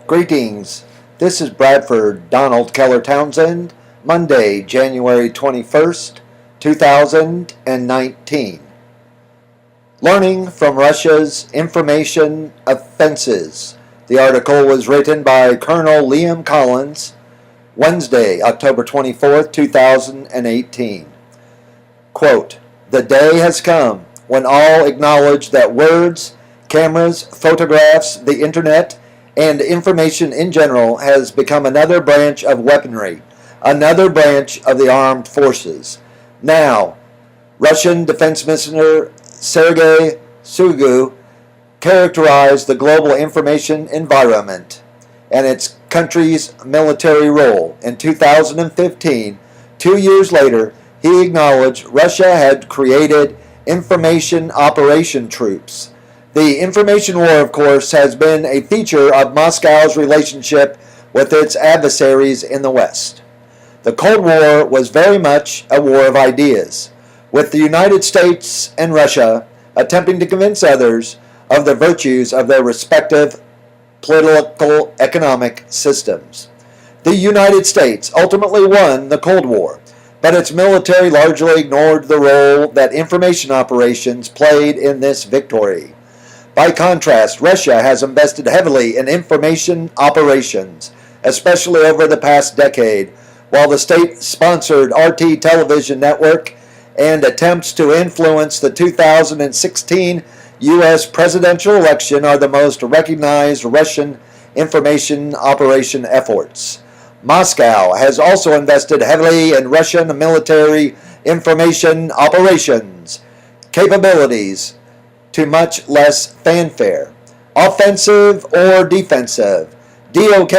Greetings. This is Bradford Donald Keller Townsend, Monday, January 21st, 2019. Learning from Russia's Information Offenses. The article was written by Colonel Liam Collins, Wednesday, October 24th, 2018. Quote, "The day has come when all acknowledge that words, cameras, photographs, the internet, and information in general has become another branch of weaponry, another branch of the armed forces. Now, Russian Defense Minister Sergei Shoigu characterized the global information environment and its country's military role. In 2015, 2 years later, he acknowledged Russia had created information operation troops. The information war, of course, has been a feature of Moscow's relationship with its adversaries in the West. The Cold War was very much a war of ideas, with the United States and Russia attempting to convince others of the virtues of their respective political economic systems. The United States ultimately won the Cold War, but its military largely ignored the role that information operations played in this victory. By contrast, Russia has invested heavily in information operations, especially over the past decade, while the state-sponsored RT television network and attempts to influence the 2016 U.S. presidential election are the most recognized Russian information operation efforts. Moscow has also invested heavily in Russian military information operations capabilities to much less fanfare. Offensive or defensive? DOK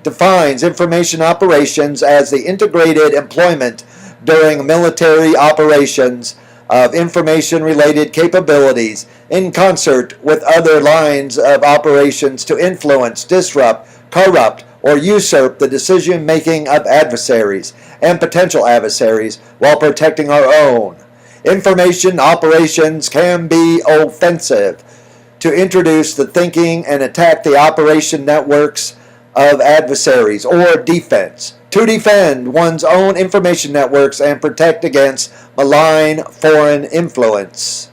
defines information operations as the integrated employment during military operations of information-related capabilities in concert with other lines of operations to influence, disrupt, corrupt, or usurp the decision-making of adversaries and potential adversaries while protecting our own. Information operations can be offensive, to introduce the thinking and attack the operation networks of adversaries, or defense, to defend one's own information networks and protect against malign foreign influence.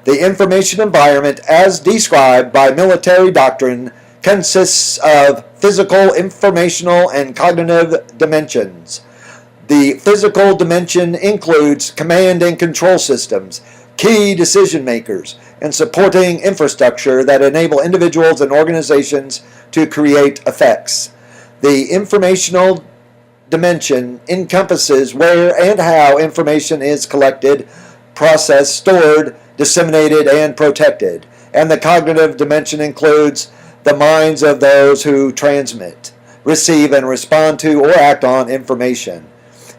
The information environment, as described by military doctrine, consists of physical, informational, and cognitive dimensions. The physical dimension includes command and control systems, key decision makers, and supporting infrastructure that enable individuals and organizations to create effects. The informational dimension encompasses where and how information is collected, processed, stored, disseminated, and protected. And the cognitive dimension includes the minds of those who transmit, receive, and respond to or act on information.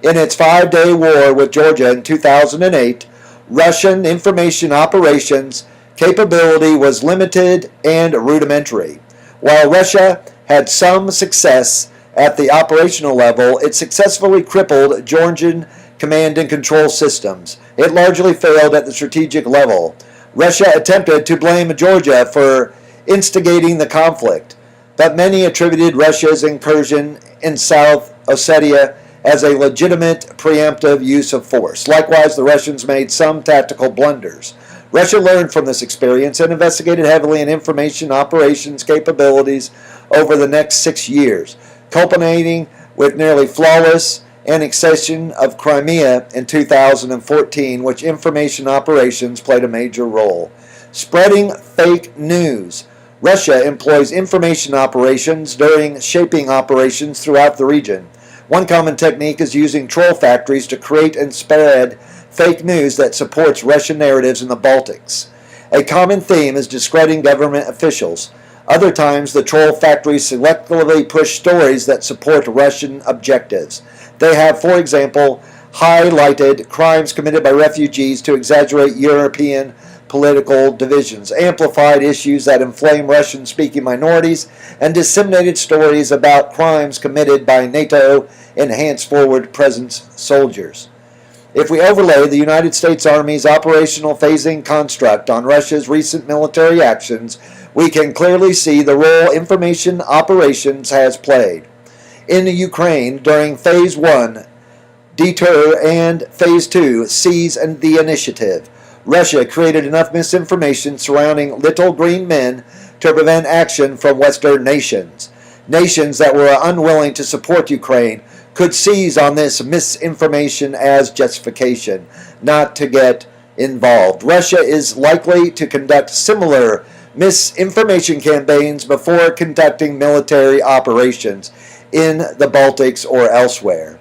In its 5-day war with Georgia in 2008, Russian information operations capability was limited and rudimentary. While Russia had some success at the operational level, it successfully crippled Georgian command and control systems. It largely failed at the strategic level. Russia attempted to blame Georgia for instigating the conflict, but many attributed Russia's incursion in South Ossetia as a legitimate preemptive use of force. Likewise, the Russians made some tactical blunders. Russia learned from this experience and investigated heavily in information operations capabilities over the next 6 years, culminating with nearly flawless annexation of Crimea in 2014, which information operations played a major role. Spreading fake news. Russia employs information operations during shaping operations throughout the region. One common technique is using troll factories to create and spread fake news that supports Russian narratives in the Baltics. A common theme is discrediting government officials. Other times, the troll factories selectively push stories that support Russian objectives. They have, for example, highlighted crimes committed by refugees to exaggerate European political divisions, amplified issues that inflame Russian-speaking minorities, and disseminated stories about crimes committed by NATO enhanced forward presence soldiers. If we overlay the United States Army's operational phasing construct on Russia's recent military actions, we can clearly see the role information operations has played. In Ukraine, during Phase 1, deter, and Phase 2, seize the initiative, Russia created enough misinformation surrounding little green men to prevent action from Western nations. Nations that were unwilling to support Ukraine could seize on this misinformation as justification not to get involved. Russia is likely to conduct similar misinformation campaigns before conducting military operations in the Baltics or elsewhere.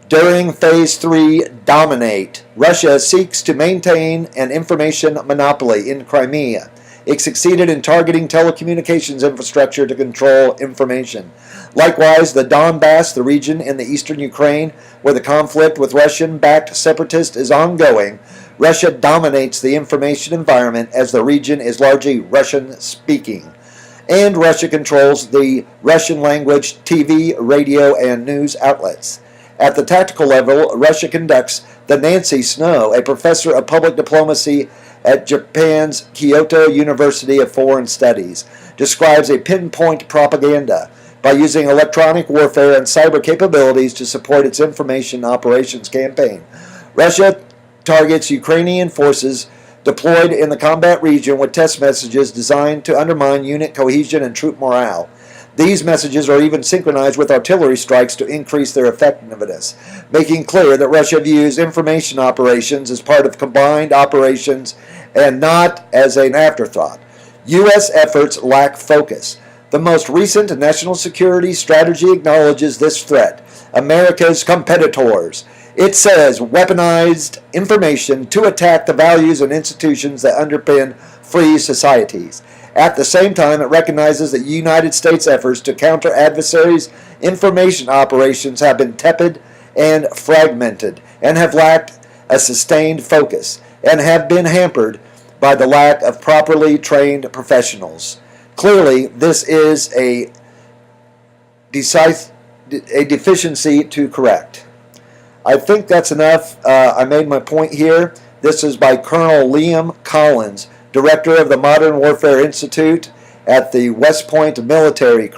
During Phase 3, Dominate, Russia seeks to maintain an information monopoly in Crimea. It succeeded in targeting telecommunications infrastructure to control information. Likewise, the Donbass, the region in the eastern Ukraine where the conflict with Russian-backed separatists is ongoing, Russia dominates the information environment as the region is largely Russian-speaking. And Russia controls the Russian-language TV, radio, and news outlets. At the tactical level, Russia conducts the Nancy Snow, a professor of public diplomacy at Japan's Kyoto University of Foreign Studies, describes a pinpoint propaganda by using electronic warfare and cyber capabilities to support its information operations campaign. Russia targets Ukrainian forces deployed in the combat region with test messages designed to undermine unit cohesion and troop morale. These messages are even synchronized with artillery strikes to increase their effectiveness, making clear that Russia views information operations as part of combined operations and not as an afterthought. U.S. efforts lack focus. The most recent national security strategy acknowledges this threat. America's competitors. It says weaponized information to attack the values and institutions that underpin free societies. At the same time, it recognizes that United States efforts to counter adversaries' information operations have been tepid and fragmented and have lacked a sustained focus and have been hampered by the lack of properly trained professionals. Clearly, this is a deficiency to correct. I think that's enough. I made my point here. This is by Colonel Liam Collins, Director of the Modern Warfare Institute at the West Point Military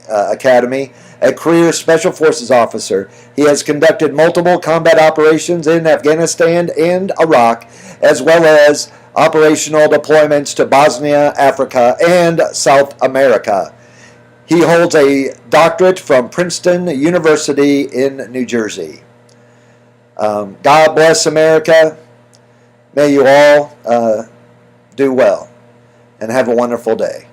Academy, a career Special Forces officer. He has conducted multiple combat operations in Afghanistan and Iraq, as well as operational deployments to Bosnia, Africa, and South America. He holds a doctorate from Princeton University in New Jersey. God bless America. May you all do well and have a wonderful day.